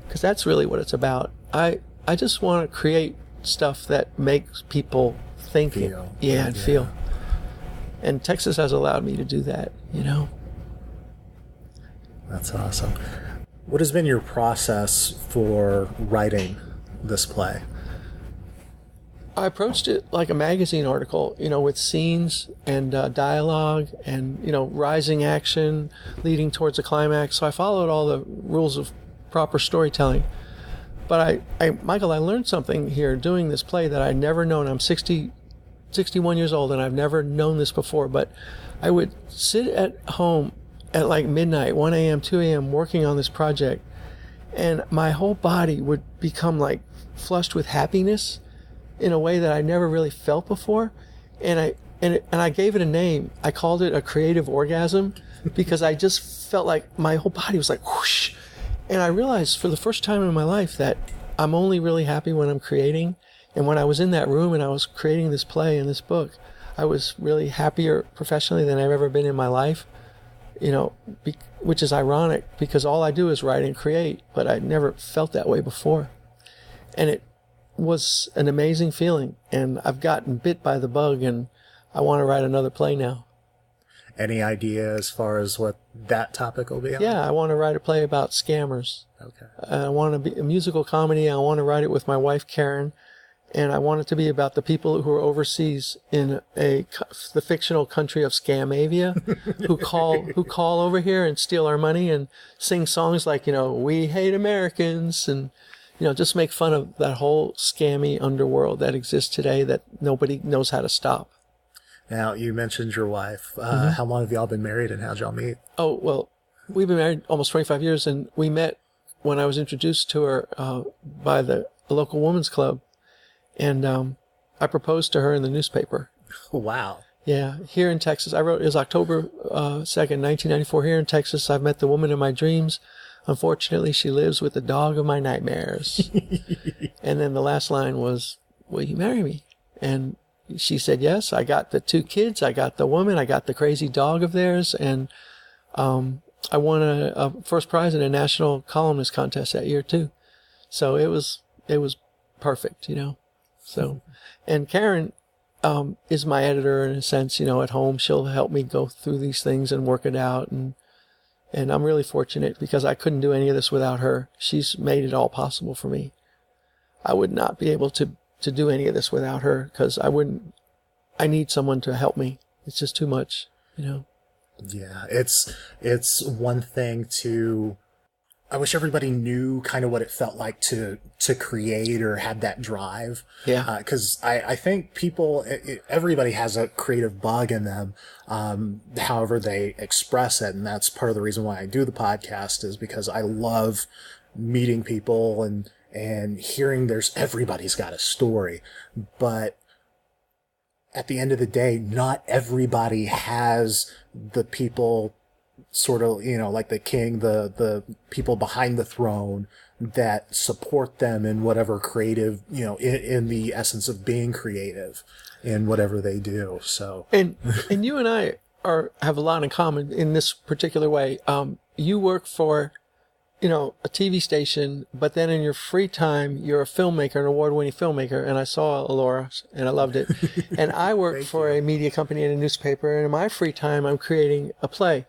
because that's really what it's about. I just want to create stuff that makes people think feel. And feel. And Texas has allowed me to do that, you know. That's awesome. What has been your process for writing this play? I approached it like a magazine article, you know, with scenes and dialogue and, you know, rising action leading towards a climax. So I followed all the rules of proper storytelling. But Michael, I learned something here doing this play that I'd never known. I'm 61 years old, and I've never known this before. But I would sit at home at like midnight, 1 a.m., 2 a.m., working on this project, and my whole body would become like flushed with happiness in a way that I never really felt before. And I gave it a name. I called it a creative orgasm because I just felt like my whole body was like whoosh. And I realized for the first time in my life that I'm only really happy when I'm creating. And when I was in that room and I was creating this play and this book, I was really happier professionally than I've ever been in my life, you know, which is ironic because all I do is write and create, but I never felt that way before. And it was an amazing feeling, and I've gotten bit by the bug, and I want to write another play now. Any idea as far as what that topic will be on? Yeah, I want to write a play about scammers. Okay. I want to be a musical comedy. I want to write it with my wife, Karen, and I want it to be about the people who are overseas in the fictional country of Scamavia, who call over here and steal our money and sing songs like, you know, "We hate Americans," and you know, just make fun of that whole scammy underworld that exists today that nobody knows how to stop. Now, you mentioned your wife. How long have y'all been married, and how'd y'all meet? Oh, well, we've been married almost 25 years, and we met when I was introduced to her by the local women's club, and I proposed to her in the newspaper. Wow. Yeah, here in Texas. It was October 2nd, 1994, here in Texas. I've met the woman in my dreams. Unfortunately, she lives with the dog of my nightmares. And then the last line was, will you marry me? And she said yes. I got the 2 kids. I got the woman. I got the crazy dog of theirs. And I won a first prize in a national columnist contest that year, too. So it was perfect, you know. So, and Karen is my editor in a sense, you know, at home. She'll help me go through these things and work it out. And I'm really fortunate because I couldn't do any of this without her. She's made it all possible for me. I would not be able to do any of this without her because I need someone to help me. It's just too much, you know? Yeah, it's one thing I wish everybody knew kind of what it felt like to create or had that drive. Yeah. Because I think everybody has a creative bug in them, however they express it. And that's part of the reason why I do the podcast is because I love meeting people and hearing everybody's got a story. But at the end of the day, not everybody has the people sort of, you know, like the king, the people behind the throne that support them in whatever creative, you know, in the essence of being creative in whatever they do. So, and you and I have a lot in common in this particular way. You work for, you know, a TV station, but then in your free time, you're a filmmaker, an award-winning filmmaker. And I saw Allura and I loved it. And I work for a media company and a newspaper. And in my free time, I'm creating a play.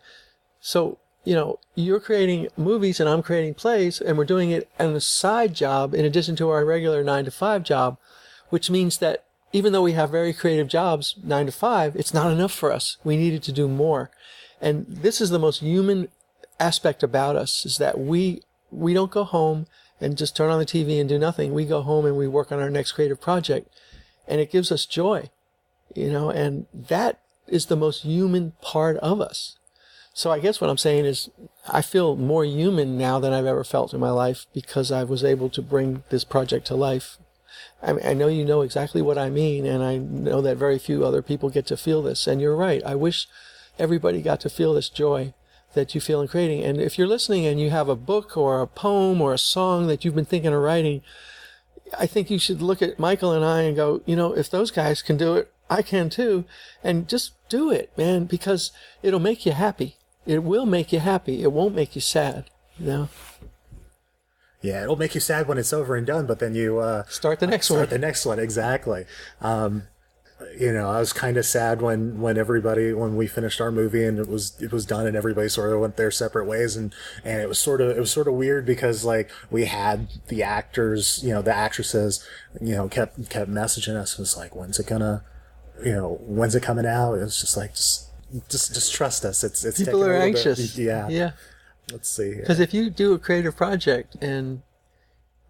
So, you know, you're creating movies and I'm creating plays, and we're doing it on a side job in addition to our regular 9-to-5 job, which means that even though we have very creative jobs, 9 to 5, it's not enough for us. We needed to do more. And this is the most human aspect about us, is that we don't go home and just turn on the TV and do nothing. We go home and we work on our next creative project, and it gives us joy, and that is the most human part of us. So I guess what I'm saying is I feel more human now than I've ever felt in my life because I was able to bring this project to life. I know you know exactly what I mean, and I know that very few other people get to feel this. And you're right. I wish everybody got to feel this joy that you feel in creating. And if you're listening and you have a book or a poem or a song that you've been thinking of writing, I think you should look at Michael and I and go, if those guys can do it, I can too. And just do it, man, because it'll make you happy. It will make you happy. It won't make you sad, Yeah, it'll make you sad when it's over and done, but then you start the next one. Start the next one, exactly. I was kind of sad when we finished our movie and it was done and everybody sort of went their separate ways, and it was sort of weird because like we had the actors, the actresses, kept messaging us. It was like, when's it coming out? It was just like, just trust us. It's people are anxious. Yeah. Let's see. Because if you do a creative project and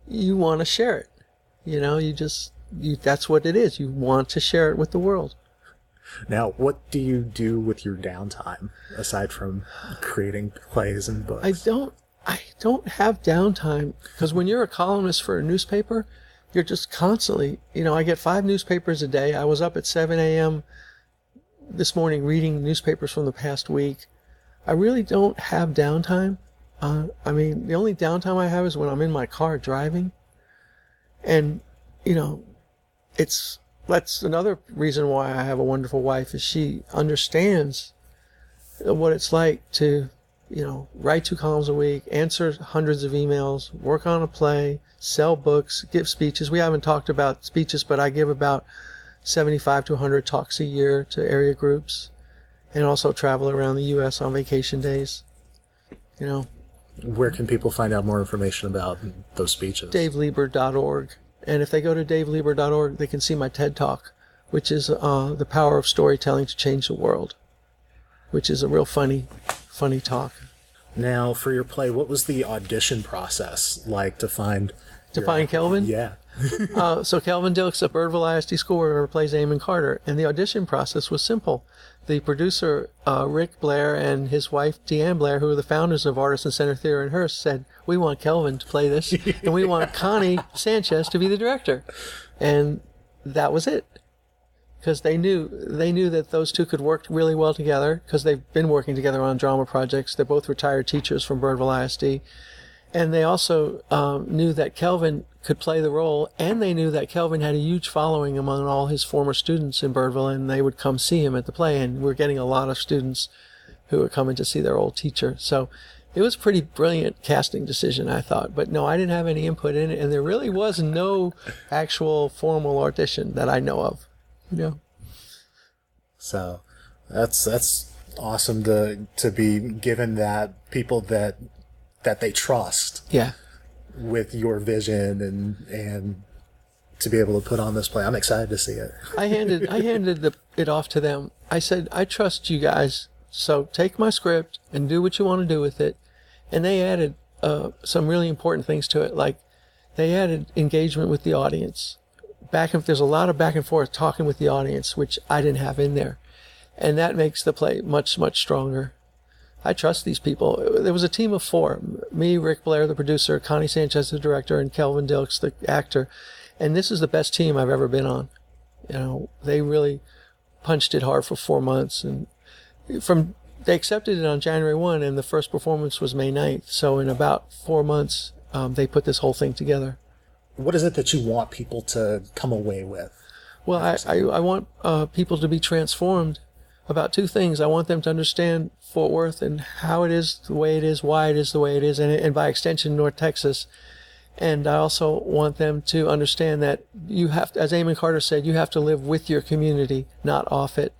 you want to share it, that's what it is. You want to share it with the world. Now, what do you do with your downtime aside from creating plays and books? I don't have downtime because when you're a columnist for a newspaper, you're just constantly, I get 5 newspapers a day. I was up at 7 a.m. this morning reading newspapers from the past week. I really don't have downtime. The only downtime I have is when I'm in my car driving. And, that's another reason why I have a wonderful wife, is she understands what it's like to, write 2 columns a week, answer hundreds of emails, work on a play, sell books, give speeches. We haven't talked about speeches, but I give about 75 to 100 talks a year to area groups, and also travel around the U.S. on vacation days. Where can people find out more information about those speeches? DaveLieber.org. And if they go to DaveLieber.org, they can see my TED Talk, which is The Power of Storytelling to Change the World, which is a real funny talk. Now, for your play, what was the audition process like to find... find Kelvin? Yeah. So Kelvin Dilks at Birdville ISD School where plays Eamon Carter, and the audition process was simple. The producer, Rick Blair, and his wife, Deanne Blair, who are the founders of Artisan Center Theater in Hearst, said, we want Kelvin to play this, and we want Connie Sanchez to be the director. And that was it. Because they knew that those two could work really well together, because they've been working together on drama projects. They're both retired teachers from Birdville ISD. And they also knew that Kelvin could play the role, and they knew that Kelvin had a huge following among all his former students in Birdville, and they would come see him at the play, and we're getting a lot of students who are coming to see their old teacher. So it was a pretty brilliant casting decision, I thought. But no, I didn't have any input in it, and there really was no actual formal audition that I know of. So that's awesome to be given that people that they trust. Yeah. With your vision and to be able to put on this play. I'm excited to see it. I handed it off to them. I said, I trust you guys, so take my script and do what you want to do with it. And they added some really important things to it, like they added engagement with the audience. There's a lot of back and forth talking with the audience, which I didn't have in there. And that makes the play much, much stronger. I trust these people. There was a team of 4. Me, Rick Blair, the producer, Connie Sanchez, the director, and Kelvin Dilks, the actor. And this is the best team I've ever been on. They really punched it hard for 4 months. And they accepted it on January 1, and the first performance was May 9th. So in about 4 months, they put this whole thing together. What is it that you want people to come away with? Well, I want people to be transformed about 2 things. I want them to understand Fort Worth and how it is the way it is, why it is the way it is, and by extension, North Texas. And I also want them to understand that you have to, as Eamon Carter said, you have to live with your community, not off it.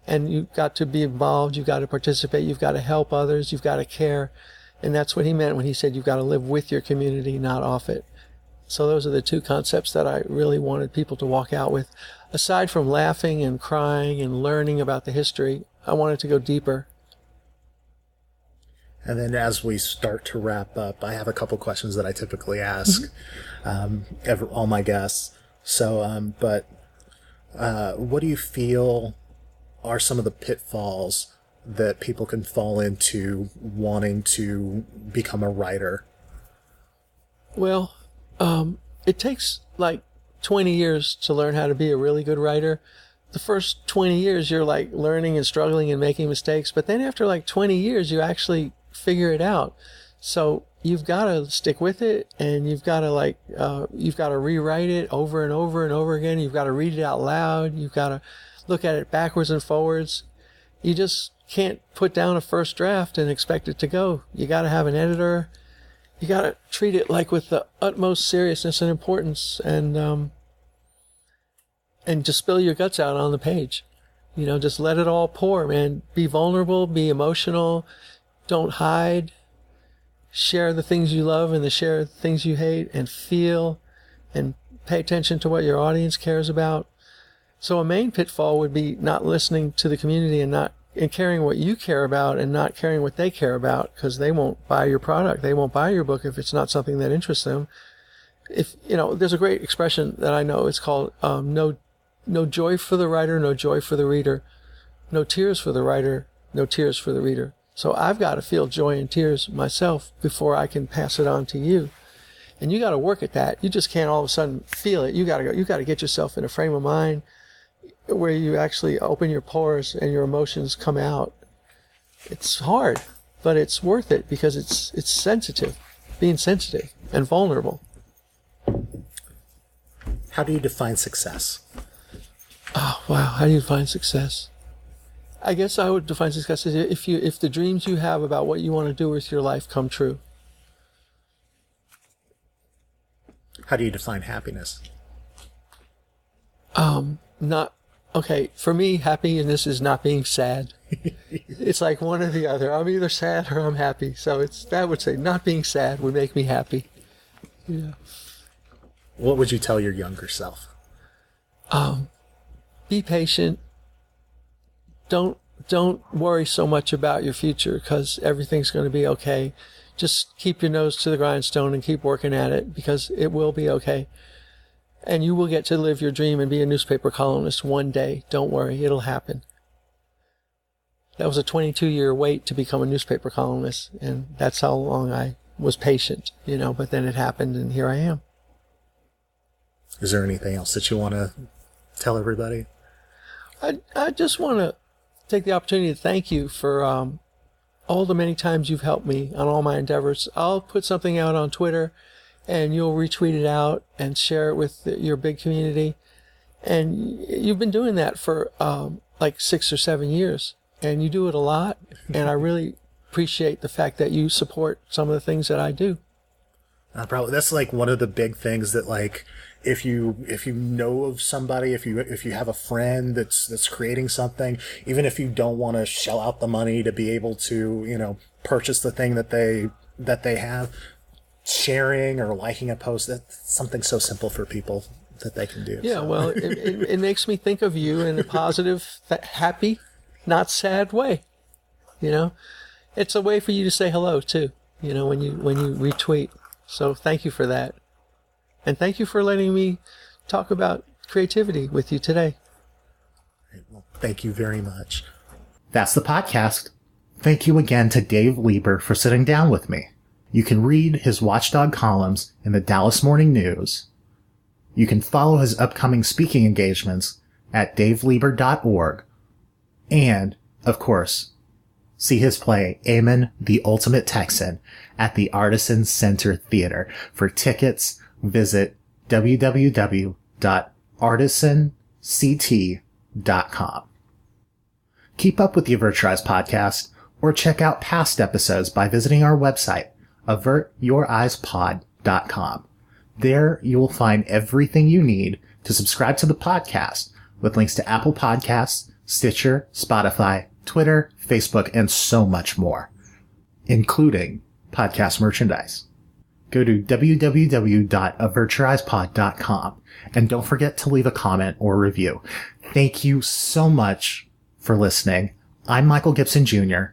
And you've got to be involved, you've got to participate, you've got to help others, you've got to care. And that's what he meant when he said you've got to live with your community, not off it. So those are the two concepts that I really wanted people to walk out with. Aside from laughing and crying and learning about the history, I wanted to go deeper. And then as we start to wrap up, I have a couple questions that I typically ask all my guests. So, what do you feel are some of the pitfalls that people can fall into wanting to become a writer? Well, it takes like 20 years to learn how to be a really good writer. The first 20 years, you're like learning and struggling and making mistakes. But then after like 20 years, you actually figure it out. So you've got to stick with it, and you've got to rewrite it over and over and over again. You've got to read it out loud. You've got to look at it backwards and forwards. You just can't put down a first draft and expect it to go. You got to have an editor. You got to treat it like with the utmost seriousness and importance, and just spill your guts out on the page. Just let it all pour, man. Be vulnerable, be emotional. Don't hide. Share the things you love and share the things you hate, and feel and pay attention to what your audience cares about. So a main pitfall would be not listening to the community and caring what you care about and not caring what they care about, because they won't buy your product. They won't buy your book if it's not something that interests them. There's a great expression that I know. It's called no joy for the writer, no joy for the reader. No tears for the writer, no tears for the reader. So I've got to feel joy and tears myself before I can pass it on to you. And you got to work at that. You just can't all of a sudden feel it. You got to get yourself in a frame of mind where you actually open your pores and your emotions come out. It's hard, but it's worth it, because it's sensitive, being sensitive and vulnerable. How do you define success? Oh, wow. How do you define success? I guess I would define success as if the dreams you have about what you want to do with your life come true. How do you define happiness? For me, happiness is not being sad. It's like one or the other. I'm either sad or I'm happy. So I would say not being sad would make me happy. Yeah. What would you tell your younger self? Be patient. Don't worry so much about your future, because everything's going to be okay. Just keep your nose to the grindstone and keep working at it, because it will be okay. And you will get to live your dream and be a newspaper columnist one day. Don't worry, it'll happen. That was a 22-year wait to become a newspaper columnist, and that's how long I was patient, but then it happened, and here I am. Is there anything else that you want to tell everybody? I just want to take the opportunity to thank you for all the many times you've helped me on all my endeavors. I'll put something out on Twitter, and you'll retweet it out and share it with your big community. And you've been doing that for like 6 or 7 years, and you do it a lot. And I really appreciate the fact that you support some of the things that I do. Probably that's like one of the big things that, like, if you know of somebody, if you have a friend that's creating something, even if you don't want to shell out the money to be able to purchase the thing that they have, sharing or liking a post, that's something so simple for people that they can do. Yeah, so. Well, it makes me think of you in a positive, happy, not sad way. It's a way for you to say hello too. When you retweet. So thank you for that. And thank you for letting me talk about creativity with you today. Well, thank you very much. That's the podcast. Thank you again to Dave Lieber for sitting down with me. You can read his Watchdog columns in the Dallas Morning News. You can follow his upcoming speaking engagements at davelieber.org. And, of course, see his play, Amen, the Ultimate Texan, at the Artisan Center Theater. For tickets, visit www.artisanct.com. Keep up with the Avert Your Eyes podcast, or check out past episodes by visiting our website, avertyoureyespod.com. There you will find everything you need to subscribe to the podcast, with links to Apple Podcasts, Stitcher, Spotify, Twitter, Facebook, and so much more, including podcast merchandise. go to www.avertyoureyespod.com and don't forget to leave a comment or review. Thank you so much for listening. I'm Michael Gibson Jr.,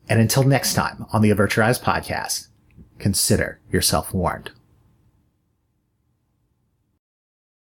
and until next time on the Avert Your Eyes podcast, consider yourself warned.